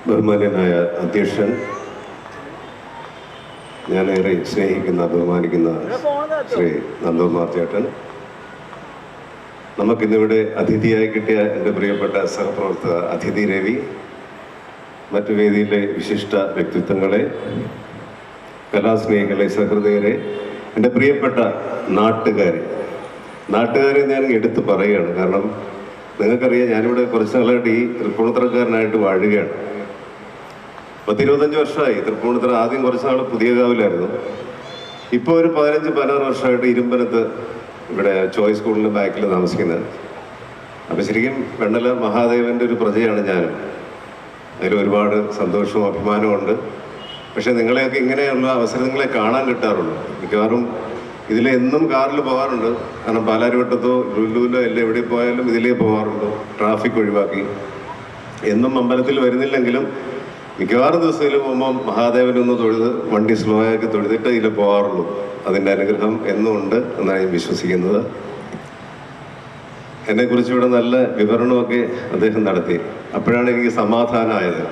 ബഹുമാന്യനായ അധ്യക്ഷൻ, ഞാനേറെ സ്നേഹിക്കുന്ന ബഹുമാനിക്കുന്ന ശ്രീ നന്ദകുമാർ ചേട്ടൻ, നമുക്കിന്നിവിടെ അതിഥിയായി കിട്ടിയ എൻ്റെ പ്രിയപ്പെട്ട സഹപ്രവർത്തക അതിഥി രവി, മറ്റു വേദിയിലെ വിശിഷ്ട വ്യക്തിത്വങ്ങളെ, കലാസ്നേഹികളെ, സഹൃദയരെ, എൻ്റെ പ്രിയപ്പെട്ട നാട്ടുകാരെ ഞാൻ എടുത്തു പറയുകയാണ്. കാരണം നിങ്ങൾക്കറിയാം, ഞാനിവിടെ കുറച്ച് നാളായിട്ട് ഈ തൃപ്പൂണിത്തറക്കാരനായിട്ട് വാഴുകയാണ്. 10-25 വർഷമായി തൃപ്പൂണിത്തറ. ആദ്യം കുറച്ച് നാൾ പുതിയകാവിലായിരുന്നു. ഇപ്പോൾ ഒരു 15-16 വർഷമായിട്ട് ഇരുമ്പനത്ത് ഇവിടെ ചോയ്സ് സ്കൂളിൻ്റെ ബാക്കിൽ താമസിക്കുന്നത്. അപ്പം ശരിക്കും വെണ്ണല മഹാദേവൻ്റെ ഒരു പ്രജയാണ് ഞാനും. അതിൽ ഒരുപാട് സന്തോഷവും അഭിമാനവും ഉണ്ട്. പക്ഷേ നിങ്ങളെയൊക്കെ ഇങ്ങനെയുള്ള അവസരങ്ങളെ കാണാൻ കിട്ടാറുള്ളൂ. മിക്കവാറും ഇതിലെന്നും കാറിൽ പോകാറുണ്ട്. കാരണം പാലാരിവട്ടത്തോ ലുലുവിലോ എല്ലാം എവിടെ പോയാലും ഇതിലേ പോകാറുണ്ട്, ട്രാഫിക് ഒഴിവാക്കി. എന്നും അമ്പലത്തിൽ വരുന്നില്ലെങ്കിലും മിക്കവാറും ദിവസത്തിൽ പോകുമ്പോൾ മഹാദേവനൊന്ന് തൊഴുത് വണ്ടി സ്ലോ ആക്കി തൊഴുതിട്ട് ഇതിൽ പോകാറുള്ളൂ. അതിൻ്റെ അനുഗ്രഹം എന്നും ഉണ്ട് എന്നാണ് ഞാൻ വിശ്വസിക്കുന്നത്. എന്നെക്കുറിച്ച് ഇവിടെ നല്ല വിവരണമൊക്കെ അദ്ദേഹം നടത്തി. അപ്പോഴാണ് എനിക്ക് സമാധാനമായത്.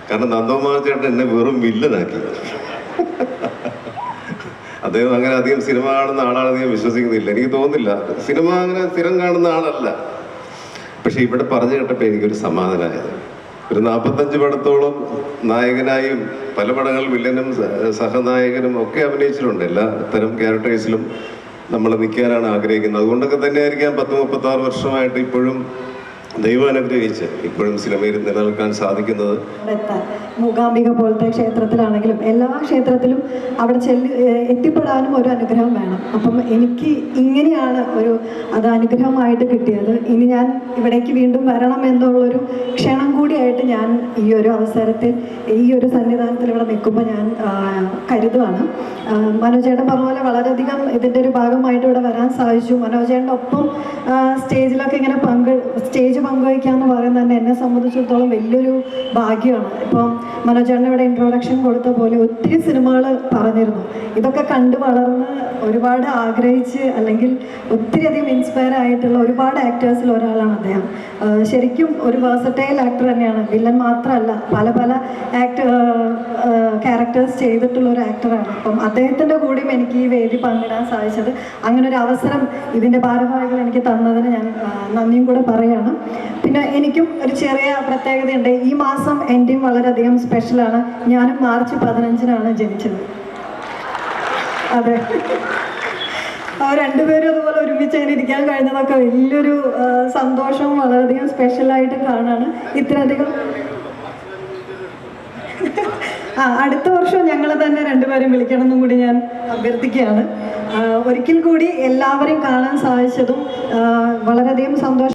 കാരണം നന്ദകുമാർ ചേട്ടൻ എന്നെ വെറും വില്ലനാക്കി. അദ്ദേഹം അങ്ങനെ അധികം സിനിമ കാണുന്ന ആളാണെന്ന് ഞാൻ വിശ്വസിക്കുന്നില്ല. എനിക്ക് തോന്നുന്നില്ല സിനിമ അങ്ങനെ സ്ഥിരം കാണുന്ന ആളല്ല. പക്ഷെ ഇവിടെ പറഞ്ഞു കേട്ടപ്പോൾ എനിക്കൊരു സമാധാനമായത്. ഒരു 45 പടത്തോളം നായകനായും പല പടങ്ങൾ വില്ലനും സഹനായകനും ഒക്കെ അഭിനയിച്ചിട്ടുണ്ട്. എല്ലാ തരം ക്യാരക്ടേഴ്സിലും നമ്മൾ നിൽക്കാനാണ് ആഗ്രഹിക്കുന്നത്. അതുകൊണ്ടൊക്കെ തന്നെയായിരിക്കാം 10-36 വർഷമായിട്ട് ഇപ്പോഴും ദൈവം അനുഗ്രഹിച്ച് ഇപ്പോഴും സിനിമയിൽ നിലനിൽക്കാൻ സാധിക്കുന്നത്. മൂകാംബിക പോലത്തെ ക്ഷേത്രത്തിലാണെങ്കിലും എല്ലാ ക്ഷേത്രത്തിലും അവിടെ എത്തിപ്പെടാനും ഒരു അനുഗ്രഹം വേണം. അപ്പം എനിക്ക് ഇങ്ങനെയാണ് അത് അനുഗ്രഹമായിട്ട് കിട്ടിയത്. ഇനി ഞാൻ ഇവിടേക്ക് വീണ്ടും വരണം എന്നുള്ളൊരു ക്ഷണം കൂടിയായിട്ട് ഞാൻ ഈ ഒരു അവസരത്തിൽ ഈ ഒരു സന്നിധാനത്തിൽ ഇവിടെ നിൽക്കുമ്പോൾ ഞാൻ കരുതുവാണ്. മനോജേട്ടൻ പറഞ്ഞ പോലെ വളരെയധികം ഇതിൻ്റെ ഒരു ഭാഗമായിട്ട് ഇവിടെ വരാൻ സാധിച്ചു. മനോജേട്ടൻ്റെ ഒപ്പം സ്റ്റേജിലൊക്കെ ഇങ്ങനെ സ്റ്റേജ് പങ്കുവയ്ക്കാന്ന് പറയുന്നത് തന്നെ എന്നെ സംബന്ധിച്ചിടത്തോളം വലിയൊരു ഭാഗ്യമാണ്. ഇപ്പം മനോജേട്ടൻ ഇവിടെ ഇൻട്രൊഡക്ഷൻ കൊടുത്ത പോലെ ഒത്തിരി സിനിമകൾ പറഞ്ഞിരുന്നു. ഇതൊക്കെ കണ്ടു വളർന്ന് ഒരുപാട് ആഗ്രഹിച്ച് അല്ലെങ്കിൽ ഒത്തിരി അധികം ഇൻസ്പയർ ആയിട്ടുള്ള ഒരുപാട് ആക്ടേഴ്സിൽ ഒരാളാണ് അദ്ദേഹം. ശരിക്കും ഒരു വേഴ്സറ്റൈൽ ആക്ടർ തന്നെയാണ്. വില്ലൻ മാത്രമല്ല, പല ക്യാരക്ടേഴ്സ് ചെയ്തിട്ടുള്ള ഒരു ആക്ടറാണ്. അപ്പം അദ്ദേഹത്തിൻ്റെ കൂടെയും എനിക്ക് ഈ വേദി പങ്കിടാൻ സാധിച്ചത്, അങ്ങനെ ഒരു അവസരം ഇതിൻ്റെ ഭാരവാഹികൾ എനിക്ക് തന്നതിന് ഞാൻ നന്ദിയും കൂടെ പറയുകയാണ്. പിന്നെ എനിക്കും ഒരു ചെറിയ പ്രത്യേകതയുണ്ട്. ഈ മാസം എൻ്റെയും വളരെയധികം സ്പെഷ്യലാണ്. ഞാനും മാർച്ച് 15-നാണ് ജനിച്ചത്. അതെ, രണ്ടുപേരും അതുപോലെ ഒരുമിച്ച് അതിന് ഇരിക്കാൻ കഴിഞ്ഞതൊക്കെ വലിയൊരു സന്തോഷവും വളരെയധികം സ്പെഷ്യലായിട്ട് കാണാണ്. ഇത്രയധികം അടുത്ത വർഷം ഞങ്ങൾ തന്നെ രണ്ടുപേരും വിളിക്കണമെന്നും കൂടി ഞാൻ അഭ്യർത്ഥിക്കുകയാണ്. ഒരിക്കൽ കൂടി എല്ലാവരെയും കാണാൻ സാധിച്ചതും വളരെയധികം സന്തോഷം.